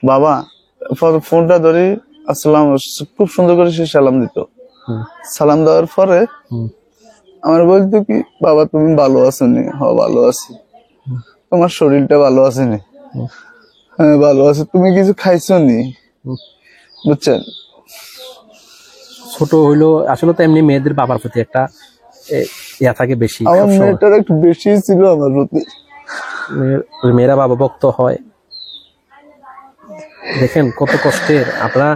বাবা ফোনটা ধরি আসসালাম, খুব সুন্দর করে সে সালাম দিত। সালাম দেওয়ার পরে আমার বলতো কি, বাবা তুমি ভালো আছো নি? হ্যাঁ ভালো আছি। তোমার শরীরটা ভালো আছে নি? হ্যাঁ ভালো আছে। তুমি কিছু খাইছো নি? বুঝছেন, ছোট হইলো আসলে তো এমনি মেয়েদের বাবার প্রতি একটা ইয়া থাকে বেশি। আমার মেয়েটার একটু বেশি ছিল আমার প্রতি। মেয়েরা বাবা ভক্ত হয়। দেখেন কত কষ্টের। আপনারা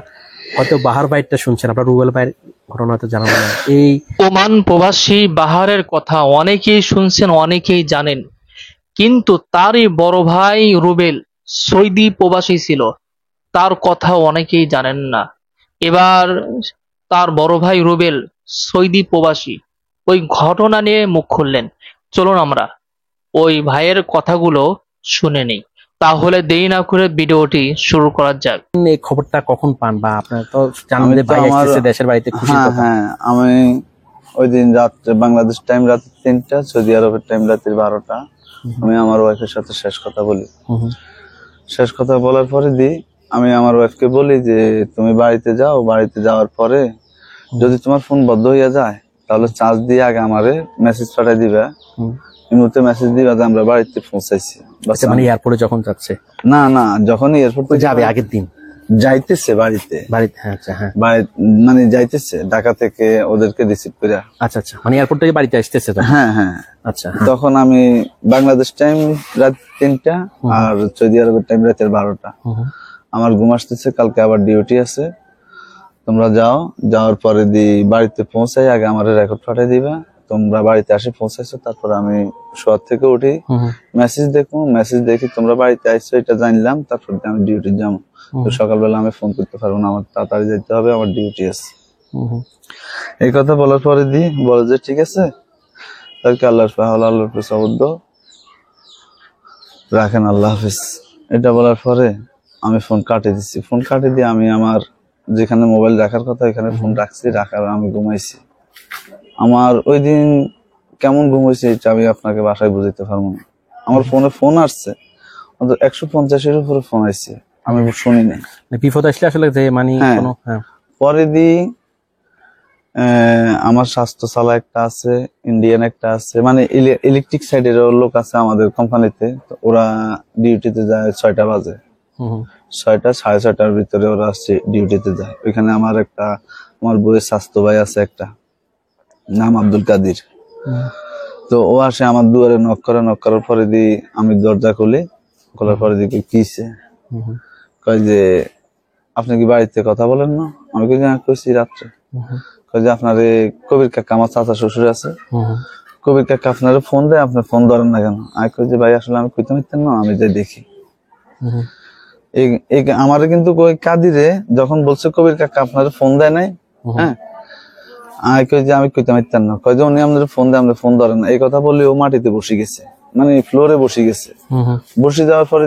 হয়তো বাহার বাইরটা শুনছেন, আপনার রুবেল ভাইয়ের ঘটনা হয়তো জানাবো না। এই ওমান প্রবাসী বাহারের কথা অনেকেই শুনছেন, অনেকেই জানেন, কিন্তু তারই বড় ভাই রুবেল সৌদি প্রবাসী ছিল, তার কথা অনেকেই জানেন না। এবার তার বড় ভাই রুবেল সৌদি প্রবাসী ওই ঘটনা নিয়ে মুখ খুললেন। চলুন আমরা ওই ভাইয়ের কথাগুলো শুনে নিই, তাহলে দেরি না করে ভিডিওটি শুরু করা যাক। এই খবরটা কখন পান, বা আপনার তো জানেন যে ভাই আসছে দেশের বাড়িতে, খুশি কথা? হ্যাঁ আমি ওই দিন রাত্রে বাংলাদেশ টাইম রাত 3টা, সৌদি আরবের টাইম রাতের 12টা, আমি আমার ওয়াইফের সাথে শেষ কথা বলি। শেষ কথা বলার পরে আমি আমার ওয়াইফকে বলি যে তুমি বাড়িতে যাও, বাড়িতে যাওয়ার পরে যদি তোমার ফোন বন্ধ হইয়া যায় তাহলে চার্জ দিয়ে আগে আমারে মেসেজ পাঠাই দিবা, এই মুহূর্তে মেসেজ দিবা যে আমরা বাড়িতে পৌঁছাইছি। মানে এয়ারপোর্টে যখন যাচ্ছে? না না, যখন এয়ারপোর্টে যাবে আগের দিন যাইতেছে বাড়িতে। হ্যাঁ আচ্ছা, হ্যাঁ মানে যাইতেছে ঢাকা থেকে ওদেরকে রিসিভ করে। আচ্ছা আচ্ছা, মানে এয়ারপোর্ট থেকে বাড়িতে আসতেছে? হ্যাঁ হ্যাঁ আচ্ছা। তখন আমি বাংলাদেশ টাইম রাত 3টা আর সৌদি আরবের টাইম রাতের 12টা। আমার ঘুম আসতেছে, কালকে আবার ডিউটি আছে, তোমরা যাও। যাওয়ার পরে বাড়িতে পৌঁছাই আগে আমার রেকর্ড পাঠিয়ে দিবা, তোমরা বাড়িতে আসে পৌঁছাইছো। তারপর আমি শোয়ার থেকে উঠি, মেসেজ দেখবো, মেসেজ দেখি তোমরা বাড়িতে আইছো, এটা জানলাম। তারপর আমি ডিউটি যাবো। তো সকালবেলা আমি ফোন করতে পারবো না, আমার তাড়াতাড়ি যেতে হবে, আমার ডিউটি আছে। এই কথা বলার পরে বলে যে ঠিক আছে, তাদেরকে আল্লাহর শব্দ রাখেন, আল্লাহ হাফিজ। এটা বলার পরে আমি ফোন কাটে দিচ্ছি। ফোন কাটে দিয়ে আমি আমার যেখানে মোবাইল রাখার কথা এখানে ফোন রাখছি, রাখার আমি ঘুমাইছি। আমার ওই দিন কেমন ঘুম হয়েছে এটা আমি আপনাকে বাসায় বুঝাইতে পারবো না। আমার ফোনে ফোন আসছে 150-এর উপরে ফোন আসছে, আমি শুনি নাই। বিপদ আসলে আসলে যে মানে পরে আমার স্বাস্থ্য চালা একটা আছে, ইন্ডিয়ান একটা আছে, মানে ইলেকট্রিক সাইডের লোক আছে আমাদের কোম্পানিতে। ওরা ডিউটিতে যায় 6টা বাজে, 6টা 6:30টার ভিতরে ওরা আসছে ডিউটিতে যায়। ওইখানে আমার বউয়ের স্বাস্থ্য ভাই আছে একটা, নাম আব্দুল কাদির। তো ও আসে আমার দুয়ারে নক করার পরে আমি দরজা খুলি, খোলার পরে কিছে, কয় যে আপনি কি বাড়িতে কথা বলেন না? আমি কইছি রাত্রে। কয় যে আপনার কবির কাকা, আমার চাচা শ্বশুর আছে, কবির কাকা আপনার ফোন দেয়, আপনি ফোন ধরেন না কেন? আমি কই যে ভাই আসলে আমি কইতে মিথ্যেন না, আমি যাই দেখি। আমারে কিন্তু ওই কাদিরে যখন বলছে কবির কাকা আপনার ফোন দেয় নাই, হ্যাঁ, আমি কই যে আমি কইতে মিথ্যেন না। কয় যে উনি আপনার ফোন দেয়, আপনি ফোন ধরেন না। এই কথা বলে ও মাটিতে বসে গেছে, মানে ফ্লোরে বসে গেছে। বসে যাওয়ার পরে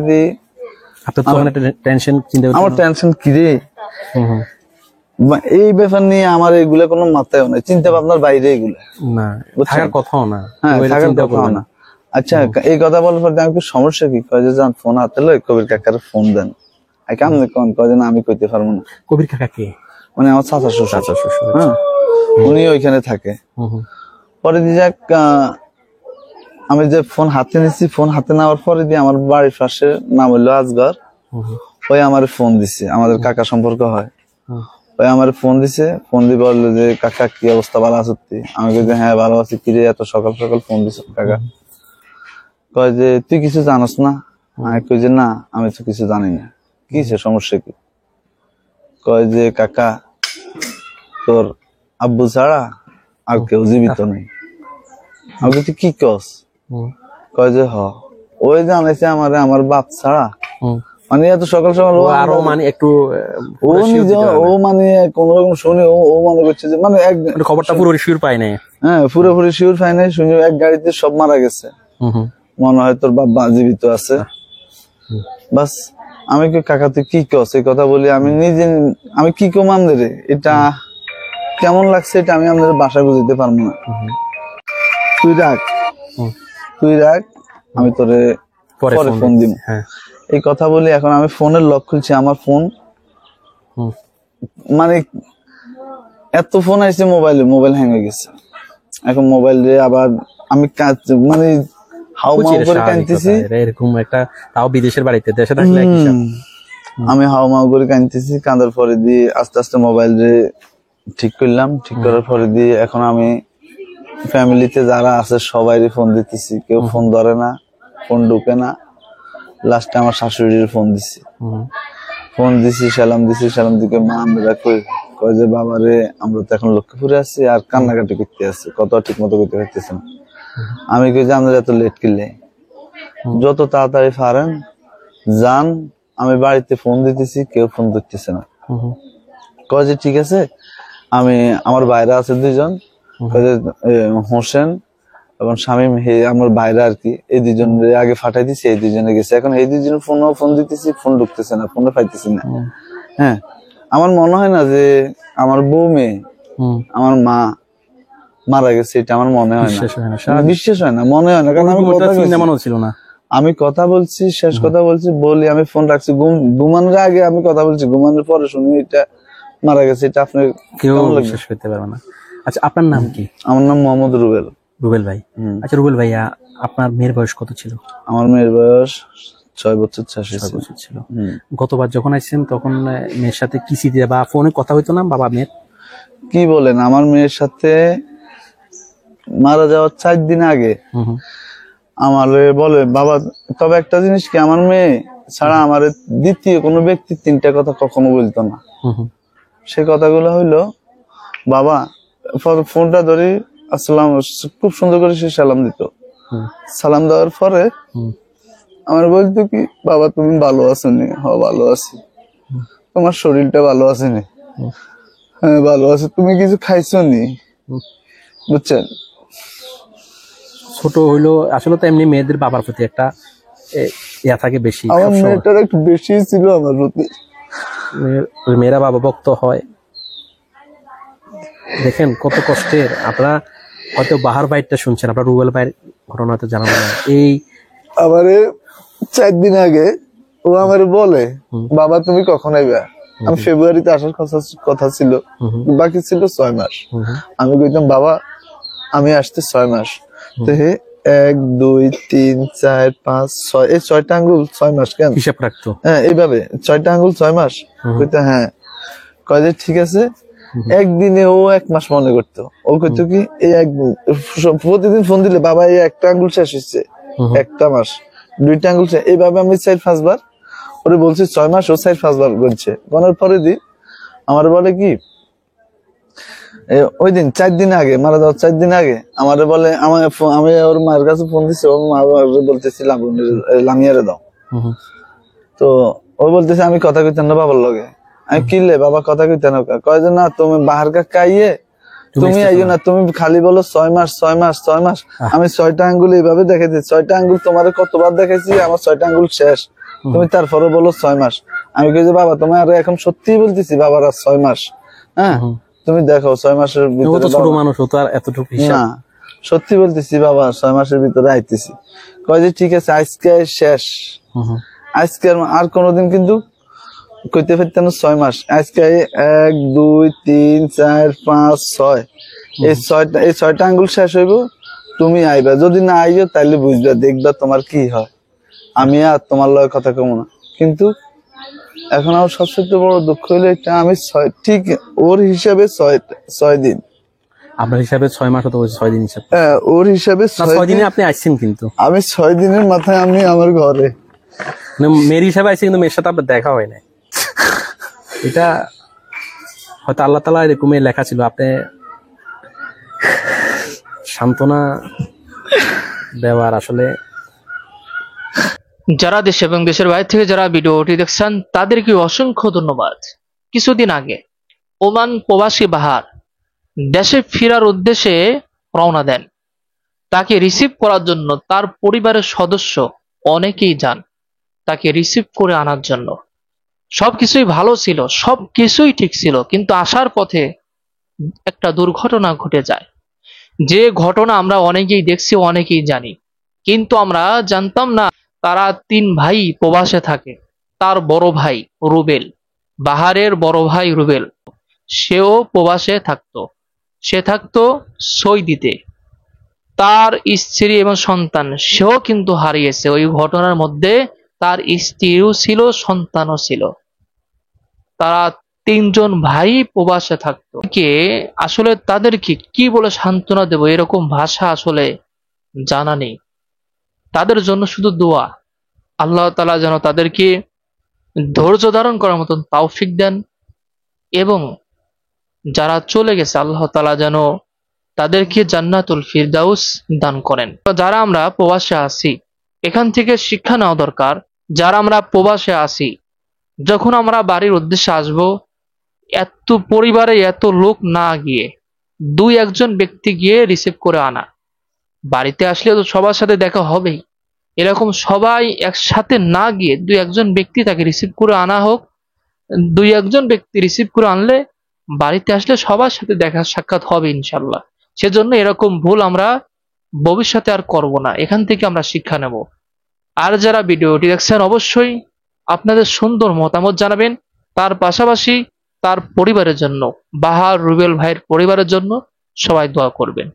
আমার টেনশন কি রে, এই ব্যাপার নিয়ে আমার এগুলা কোনো মাথায় নাই, চিন্তা ভাবনার বাইরে এগুলা থাকার কথাও না। হ্যাঁ থাকার কথাও না। আচ্ছা এই কথা বলার পর আমি সমস্যা কি? কয় যে যান ফোন হাতে লই কবির কাকার ফোন দেন। কেমন কোন? কয় যে না আমি কইতে পারবো না। কবির কাকা কে? মানে আমার চাচা শ্বশুর। হ্যাঁ, উনি ওইখানে থাকে। পরে যাক আমি যে ফোন হাতে নিচ্ছি, ফোন হাতে নেওয়ার পরে আমার বাড়ির পাশে নাম হইলো আজগর, ওই আমার ফোন দিছে, আমাদের কাকা সম্পর্ক হয়। ওই আমার ফোন দিছে, ফোন দিয়ে বললো যে কাকা কি অবস্থা, ভালো আছো? আমি কই যে হ্যাঁ ভালো আছি। কিরে এত সকাল সকাল ফোন দিছ কাকা? কয় যে তুই কিছু জানোস না? আমি কই যে না আমি তো কিছু জানি না। কিসে সমস্যা কি? কয় যে কাকা তোর আব্বু ছাড়া আর কেউ জীবিত নেই। আমি তুই কি কস? কয় যে ওই জানাইছে আমারে আমার বাপ ছাড়া, মানে এত সকাল সকাল আরো মানে একটু ও মানে কোন রকম শুনে ও মনে করছে যে মানে খবরটা পুরো শিওর পাই নাই। হ্যাঁ পুরোপুরি শিওর পাই নাই, শুনে এক গাড়িতে সব মারা গেছে, মনে হয় তোর বাপ জীবিত আছে। বাস আমি কি কাকা তুই কি কস এই কথা বলি, আমি নিজে আমি কি কমান রে, এটা কেমন লাগছে এটা আমি আমাদের বাসায় বুঝতে পারবো না। তুই রাখ আমি তোরে পরে ফোন দিব। এই কথা বলি এখন আমি ফোনের লক খুলছি, আমার ফোন হুম। মানে এত ফোন আইছে মোবাইল হ্যাং হয়ে গেছে। এখন মোবাইল দিয়ে আবার আমি মানে হাউমাউ করে কাঁদতেছি। এরকম একটা, তাও বিদেশের বাড়িতে, দেশে থাকলে এক হিসাব। আমি হাউমাউ করে কাঁদতেছি, কাঁদার পরে দিয়ে আস্তে আস্তে মোবাইল ঠিক করলাম। ঠিক করার পরে দিয়ে এখন আমি ফ্যামিলিতে যারা আছে সবাইরই ফোন দিতেছি, কেউ ফোন ধরে না, ফোন ঢুকে না। লাস্টে আমার শাশুড়ির ফোন দিছি, ফোন দিছি, সালাম দিছি। সালাম দিকে মা আমরা কয় যে বাবারে আমরা তো এখন লক্ষ্মীপুরে আছি আর কান্নাকাটি করতে আছি, কত ঠিক মতো করতে পারতেছি না। আমি কই যে আমরা এত লেট করলে যত তাড়াতাড়ি পারেন যান, আমি বাড়িতে ফোন দিতেছি, কেউ ফোন ধরতেছে না। কয় যে ঠিক আছে, আমি আমার বাইরে আছে দুইজন, হোসেন এবং শামীম, আমার বাইরে আর কি, এই দুজন আগে ফাটাই দিছি, এই দুজনে গেছে। এখন এই দুজন ফোন দিতেছি, ফোন ঢুকতেছে না, ফোনে পাইতেছি না। হ্যাঁ, আমার মনে হয় না যে আমার বউ মেয়ে, আমার মা মারা গেছে, এটা আমার মনে হয় না, বিশ্বাস হয় না, মনে হয় না। কারণ আমি কথা বলছি, শেষ কথা বলছি, বলি আমি ফোন রাখছি, ঘুমানোর আগে আমি কথা বলছি, ঘুমানোর পরে শুনি এটা মারা গেছে, এটা আপনি কেউ বিশ্বাস করতে পারবে না। আচ্ছা, আপনার নাম কি? আমার নাম মোহাম্মদ রুবেল। রুবেল ভাই। আচ্ছা রুবেল ভাইয়া, আপনার মেয়ের বয়স কত ছিল? আমার মেয়ের বয়স 6 বছর 6 বছর ছিল। গতবার যখন আসছেন তখন মেয়ের সাথে কি স্মৃতি বা ফোনে কথা হইতো না বাবা মেয়ের? কি বলেন, আমার মেয়ের সাথে মারা যাওয়ার 4 দিন আগে আমার বলে বাবা, তবে একটা জিনিস কি, আমার মেয়ে ছাড়া আমার দ্বিতীয় কোনো ব্যক্তি 3টা কথা কখনো বলতো না। সে কথাগুলো হইলো, বাবা ফোনটা ধরি, আসসালাম, খুব সুন্দর করে সে সালাম দিত। সালাম দেওয়ার পরে আমার বলতো কি, বাবা তুমি ভালো আছো নি? হ্যাঁ ভালো আছি। তোমার শরীরটা ভালো আছে নি? হ্যাঁ ভালো আছে। তুমি কিছু খাইছো নি? বুঝছেন, ছোট হইলো আসলে তো এমনি মেয়েদের বাবার প্রতি একটা ইয়া থাকে বেশি। আমার মেয়েটার একটু বেশি ছিল আমার প্রতি। মেয়েরা বাবা ভক্ত হয়। দেখেন কত কষ্টের। আপনারা হয়তো বাহার বাইরটা শুনছেন, আপনার রুবেল ভাইয়ের ঘটনা হয়তো জানা না। এই আমারে 4 দিন আগে ও আমারে বলে, বাবা তুমি কখন আইবা? আমি ফেব্রুয়ারিতে আসার কথা ছিল, বাকি ছিল 6 মাস। আমি কইতাম বাবা আমি আসতে 6 মাস। তো 1 2 3 4 5 6, এই 6টা আঙ্গুল 6 মাস কেন হিসাব রাখতো? হ্যাঁ এইভাবে 6টা আঙ্গুল 6 মাস কইতা। হ্যাঁ, কয় যে ঠিক আছে। একদিনে ও 1 মাস মনে করতো। ও কইতো কি, এই প্রতিদিন ফোন দিলে বাবা এই একটা আঙ্গুল শেষ হচ্ছে, 1টা মাস 2টা আঙ্গুল শেষ। এইভাবে আমি 4-5 বার ওরে বলছি 6 মাস, ও 4-5 বার বলছে। বলার পরে আমার বলে কি, ওই দিন 4 দিন আগে, মারা যাওয়ার 4 দিন আগে আমারে বলে, আমি ওর মায়ের কাছে ফোন দিছি, ওর মা বলতেছি লামিয়ারে দাও। তো ও বলতেছে আমি কথা কইতেন না বাবার লগে। আমি কিনলে বাবা কথা কইতেন, কয় যে না তুমি বাহার কাইয়ে তুমি আইও না, তুমি খালি বলো 6 মাস 6 মাস 6 মাস। আমি 6টা আঙ্গুল এইভাবে দেখাইছি, 6টা আঙ্গুল তোমার কতবার দেখাইছি, আমার 6টা আঙ্গুল শেষ, তুমি তারপরে বলো 6 মাস। আমি কই যে বাবা তোমার এখন সত্যিই বলতেছি বাবার আর 6 মাস। হ্যাঁ তুমি দেখো 6 মাসের ভিতরে, ছোট মানুষ ও তো আর এতটুকু হিসাব না, সত্যি বলতেছি বাবা 6 মাসের ভিতরে আইতেছি। কয় যে ঠিক আছে আজকে শেষ, আজকে আর কোনোদিন কিন্তু কইতে পারতেন 6 মাস। আজকে 1 2 3 4 5 6, এই 6টা আঙ্গুল শেষ হইব, তুমি আইবা। যদি না আইও তাইলে বুঝবা, দেখবা তোমার কি হয়। আমি আর তোমার লগে কথা কম না। কিন্তু এখন আমার সবচেয়ে বড় দুঃখ হইলো এটা, আমি ঠিক ওর হিসাবে 6 দিন, আপনার হিসাবে 6 মাস হতো, 6 দিন হিসাব। হ্যাঁ ওর হিসাবে 6 দিনে আপনি আসছেন, কিন্তু আমি 6 দিনের মাথায় আমি আমার ঘরে মেয়ের হিসাবে আসছি, কিন্তু মেয়ের সাথে আপনার দেখা হয় না। এটা হয়তো আল্লাহ তাআলা এরকমই লেখা ছিল, আপনি সান্ত্বনা দেওয়ার। আসলে যারা দেশ এবং দেশের বাইরে থেকে যারা ভিডিওটি দেখছেন তাদেরকে অসংখ্য ধন্যবাদ। কিছুদিন আগে ওমান প্রবাসী বাহার দেশে ফেরার উদ্দেশ্যে রওনা দেন। তাকে রিসিভ করার জন্য তার পরিবারের সদস্য অনেকেই যান তাকে রিসিভ করে আনার জন্য। সবকিছুই ভালো ছিল, সবকিছুই ঠিক ছিল, কিন্তু আসার পথে একটা দুর্ঘটনা ঘটে যায়। যে ঘটনা আমরা অনেকেই দেখছি, অনেকেই জানি, কিন্তু আমরা জানতাম না তারা 3 ভাই প্রবাসে থাকে। তার বড় ভাই রুবেল, বাহারের বড় ভাই রুবেল, সেও প্রবাসে থাকতো। সে থাকতো সৌদিতে। তার স্ত্রী এবং সন্তান সেও কিন্তু হারিয়েছে ওই ঘটনার মধ্যে। তার স্ত্রীও ছিল, সন্তানও ছিল। তারা 3 জন ভাই প্রবাসে থাকতো। আসলে তাদেরকে কি বলে সান্ত্বনা দেব এরকম ভাষা আসলে জানা নেই। তাদের জন্য শুধু দোয়া, আল্লাহ তাআলা যেন তাদেরকে ধৈর্য ধারণ করার মতন তৌফিক দেন, এবং যারা চলে গেছে আল্লাহ তাআলা যেন তাদেরকে জান্নাতুল ফিরদাউস দান করেন। যারা আমরা প্রবাসে আছি, এখান থেকে শিক্ষা নেওয়া দরকার। যারা আমরা প্রবাসে আছি, যখন আমরা বাড়ির উদ্দেশ্যে আসব, এত পরিবারে এত লোক না গিয়ে 2-1 ব্যক্তি গিয়ে রিসিভ করে আনা। বাড়িতে আসলে তো সবার সাথে দেখা হবেই, এরকম সবাই একসাথে না গিয়ে 2-1 ব্যক্তি তাকে রিসিভ করে আনা হোক। 2-1 ব্যক্তি রিসিভ করে আনলে বাড়িতে আসলে সবার সাথে দেখা সাক্ষাৎ হবে ইনশাল্লাহ। সেজন্য এরকম ভুল আমরা ভবিষ্যতে আর করব না। এখান থেকে আমরা শিক্ষা নেব। আর যারা ভিডিওটি দেখছেন, অবশ্যই আপনাদের সুন্দর মতামত জানাবেন। তার পাশাপাশি তার পরিবারের জন্য, বাহার রুবেল ভাইয়ের পরিবারের জন্য সবাই দোয়া করবেন।